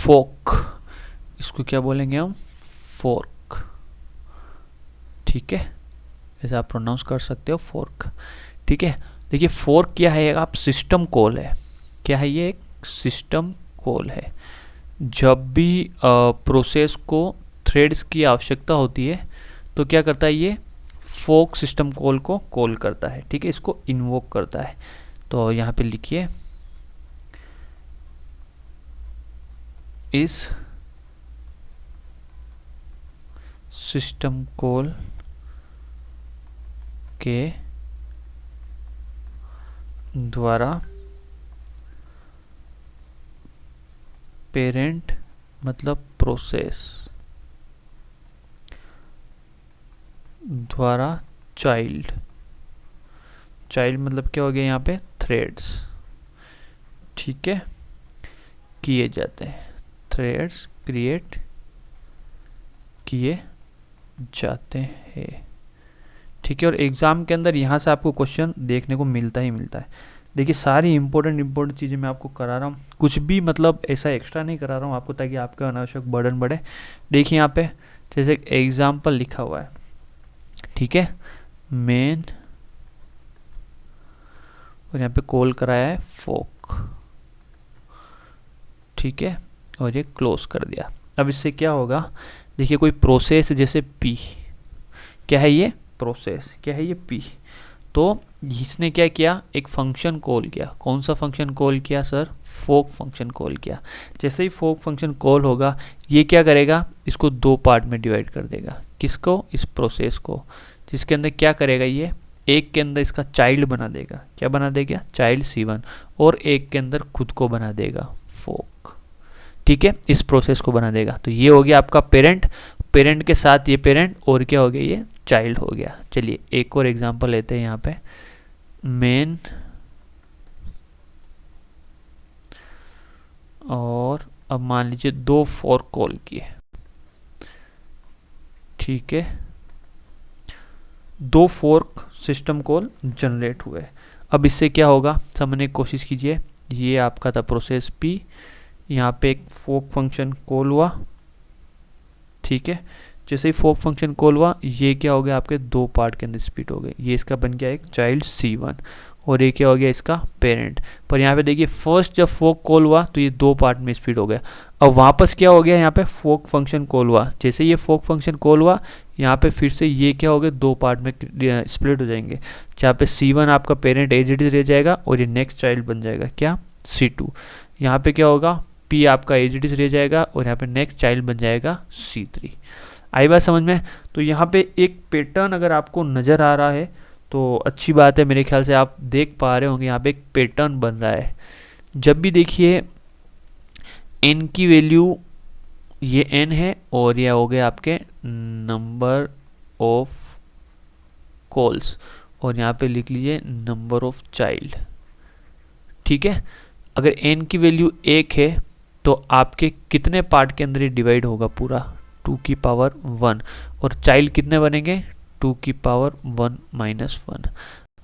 फोक, इसको क्या बोलेंगे हम, फोर्क, ठीक है, जैसे आप प्रोनाउंस कर सकते हो फोर्क, ठीक है। देखिए फोर्क क्या है, आप सिस्टम कॉल है, क्या है ये, एक सिस्टम कॉल है। जब भी प्रोसेस को थ्रेड्स की आवश्यकता होती है तो क्या करता है ये, फोक सिस्टम कॉल को कॉल करता है, ठीक है, इसको इन्वोक करता है। तो यहाँ पे लिखिए इस सिस्टम कॉल के द्वारा पेरेंट मतलब प्रोसेस द्वारा चाइल्ड, चाइल्ड मतलब क्या हो गया यहाँ पे, थ्रेड्स, ठीक है, किए जाते हैं, थ्रेड्स क्रिएट किए जाते हैं, ठीक है। और एग्जाम के अंदर यहाँ से आपको क्वेश्चन देखने को मिलता ही मिलता है। देखिए सारी इंपॉर्टेंट चीज़ें मैं आपको करा रहा हूँ, कुछ भी मतलब ऐसा एक्स्ट्रा नहीं करा रहा हूँ आपको ताकि आपका अनावश्यक बर्डन बढ़े। देखिए यहाँ पे जैसे एग्जाम्पल लिखा हुआ है, ठीक है, मेन, और यहाँ पे कॉल कराया है फोक, ठीक है, और ये क्लोज कर दिया। अब इससे क्या होगा, देखिए कोई प्रोसेस जैसे पी, क्या है ये प्रोसेस, क्या है ये पी, तो इसने क्या किया, एक फंक्शन कॉल किया, कौन सा फंक्शन कॉल किया सर, फोक फंक्शन कॉल किया। जैसे ही फोक फंक्शन कॉल होगा ये क्या करेगा, इसको दो पार्ट में डिवाइड कर देगा, किसको, इस प्रोसेस को, जिसके अंदर क्या करेगा ये, एक के अंदर इसका चाइल्ड बना देगा, क्या बना देगा, चाइल्ड C1, और एक के अंदर खुद को बना देगा फोक, ठीक है, इस प्रोसेस को बना देगा। तो ये हो गया आपका पेरेंट, पेरेंट के साथ ये पेरेंट, और क्या हो गया, ये चाइल्ड हो गया। चलिए एक और एग्जांपल लेते हैं यहाँ पे, मेन और अब मान लीजिए दो फोर्क कॉल किए, ठीक है, दो फोर्क सिस्टम कॉल जनरेट हुए। अब इससे क्या होगा समझने की कोशिश कीजिए, ये आपका था प्रोसेस पी, यहाँ पे एक फोक फंक्शन कॉल हुआ, ठीक है, जैसे ही फोक फंक्शन कॉल हुआ ये क्या हो गया, आपके दो पार्ट के अंदर स्प्लिट हो गए, ये इसका बन गया एक चाइल्ड C1 और ये क्या हो गया, इसका पेरेंट। पर यहाँ पे देखिए फर्स्ट जब फोक कॉल हुआ तो ये दो पार्ट में स्प्लिट हो गया। अब वापस क्या हो गया, यहाँ पे फोक फंक्शन कॉल हुआ, जैसे ये फोक फंक्शन कॉल हुआ यहाँ पे फिर से ये क्या हो गया, दो पार्ट में स्प्लिट हो जाएंगे, जहाँ पे C1 आपका पेरेंट एज इट इज रह जाएगा और ये नेक्स्ट चाइल्ड बन जाएगा क्या, C2। यहाँ पे क्या होगा, P आपका एज इट इज रह जाएगा और यहाँ पे नेक्स्ट चाइल्ड बन जाएगा C3। आई बात समझ में। तो यहाँ पे एक पैटर्न अगर आपको नज़र आ रहा है तो अच्छी बात है, मेरे ख्याल से आप देख पा रहे होंगे यहाँ पे एक पैटर्न बन रहा है। जब भी देखिए n की वैल्यू ये n है और ये हो गए आपके नंबर ऑफ कॉल्स, और यहाँ पे लिख लीजिए नंबर ऑफ चाइल्ड, ठीक है। अगर n की वैल्यू 1 है तो आपके कितने पार्ट के अंदर ये डिवाइड होगा, पूरा 2 की पावर 1, और चाइल्ड कितने बनेंगे, 2 की पावर 1 माइनस 1।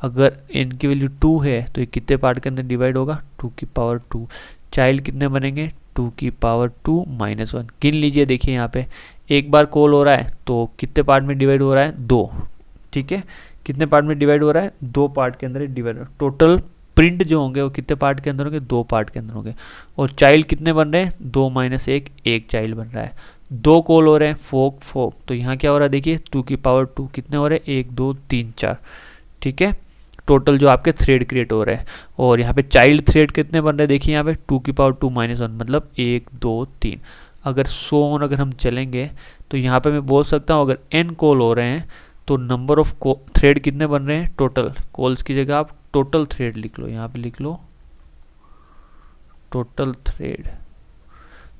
अगर n की वैल्यू 2 है तो ये कितने पार्ट के अंदर डिवाइड होगा, 2 की पावर 2, चाइल्ड कितने बनेंगे, 2 की पावर 2 माइनस 1। गिन लीजिए, देखिए यहाँ पे एक बार कॉल हो रहा है तो कितने पार्ट में डिवाइड हो रहा है, 2, ठीक है, कितने पार्ट में डिवाइड हो रहा है, 2 पार्ट के अंदर डिवाइड, टोटल प्रिंट जो होंगे वो कितने पार्ट के अंदर होंगे, 2 पार्ट के अंदर होंगे। और चाइल्ड कितने बन रहे हैं, 2 माइनस 1, एक चाइल्ड बन रहा है। दो कॉल हो रहे हैं फोक फोक, तो यहाँ क्या हो रहा है देखिए 2 की पावर 2 कितने हो रहे हैं, 1 2 3 4, ठीक है, टोटल जो आपके थ्रेड क्रिएट हो रहे हैं। और यहाँ पे चाइल्ड थ्रेड कितने बन रहे हैं, देखिए यहाँ पे 2 की पावर 2 माइनस 1 मतलब 1 2 3। अगर सो ऑन अगर हम चलेंगे तो यहाँ पे मैं बोल सकता हूँ अगर n कॉल हो रहे हैं तो नंबर ऑफ थ्रेड कितने बन रहे हैं, टोटल कॉल्स की जगह आप टोटल थ्रेड लिख लो, यहाँ पे लिख लो टोटल थ्रेड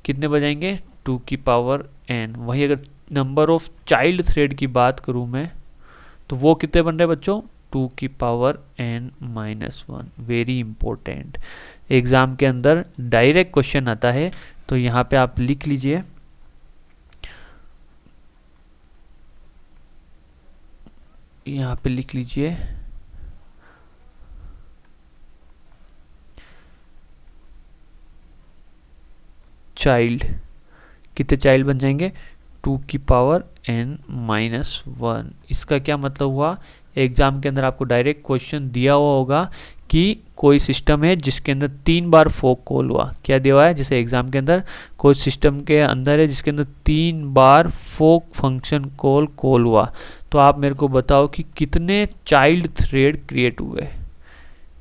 कितने बजाएंगे, 2 की पावर n। वही अगर नंबर ऑफ चाइल्ड थ्रेड की बात करूं मैं तो वो कितने बन रहे हैं बच्चों, 2 की power n minus 1। Very important, exam के अंदर डायरेक्ट क्वेश्चन आता है, तो यहाँ पे आप लिख लीजिए यहाँ पे लिख लीजिए चाइल्ड, कितने चाइल्ड बन जाएंगे 2 की पावर n माइनस 1। इसका क्या मतलब हुआ, एग्जाम के अंदर आपको डायरेक्ट क्वेश्चन दिया हुआ होगा कि कोई सिस्टम है जिसके अंदर 3 बार फोक कॉल हुआ। क्या दिया हुआ है, जैसे एग्जाम के अंदर कोई सिस्टम के अंदर है जिसके अंदर 3 बार फोक फंक्शन कॉल हुआ, तो आप मेरे को बताओ कि कितने चाइल्ड थ्रेड क्रिएट हुए।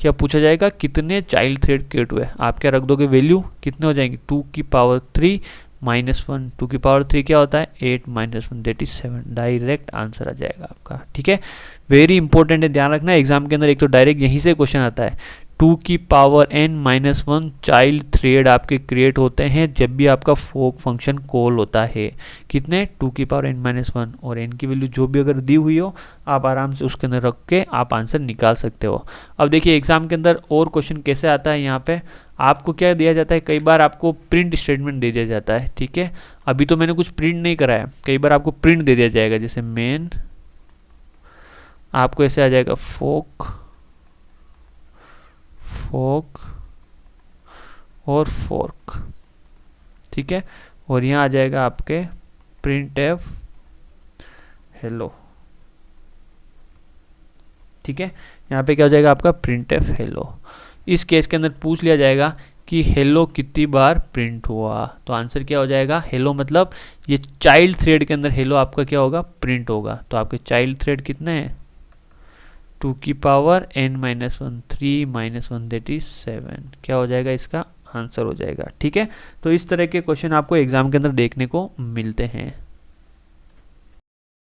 क्या पूछा जाएगा, कितने चाइल्ड थ्रेड क्रिएट हुए। आप क्या रख दोगे वैल्यू, कितने हो जाएंगे 2 की पावर 3 माइनस 1। 2 की पावर 3 क्या होता है 8 minus 1 that is 7। Direct answer आ जाएगा आपका। ठीक है, वेरी इंपॉर्टेंट है, ध्यान रखना एग्जाम के अंदर एक तो डायरेक्ट यहीं से क्वेश्चन आता है। 2 की power n minus 1 child thread आपके क्रिएट होते हैं जब भी आपका फोक फंक्शन कॉल होता है। कितने 2 की पावर n माइनस 1, और n की वैल्यू जो भी अगर दी हुई हो आप आराम से उसके अंदर रख के आप आंसर निकाल सकते हो। अब देखिए एग्जाम के अंदर और क्वेश्चन कैसे आता है, यहाँ पे आपको क्या दिया जाता है, कई बार आपको प्रिंट स्टेटमेंट दे दिया जाता है। ठीक है, अभी तो मैंने कुछ प्रिंट नहीं करा है, कई बार आपको प्रिंट दे दिया जाएगा, जैसे मेन आपको ऐसे आ जाएगा फोक और फोर्क। ठीक है, और यहाँ आ जाएगा आपके प्रिंट एफ हेलो। ठीक है, यहाँ पे क्या हो जाएगा आपका प्रिंट एफ हेलो। इस केस के अंदर पूछ लिया जाएगा कि हेलो कितनी बार प्रिंट हुआ, तो आंसर क्या हो जाएगा हेलो, मतलब ये चाइल्ड थ्रेड के अंदर हेलो आपका क्या होगा प्रिंट होगा। तो आपके चाइल्ड थ्रेड कितने हैं 2 की power n minus 1 3 minus 1 that is 7। क्या हो जाएगा इसका आंसर हो जाएगा। ठीक है, तो इस तरह के क्वेश्चन आपको एग्जाम के अंदर देखने को मिलते हैं।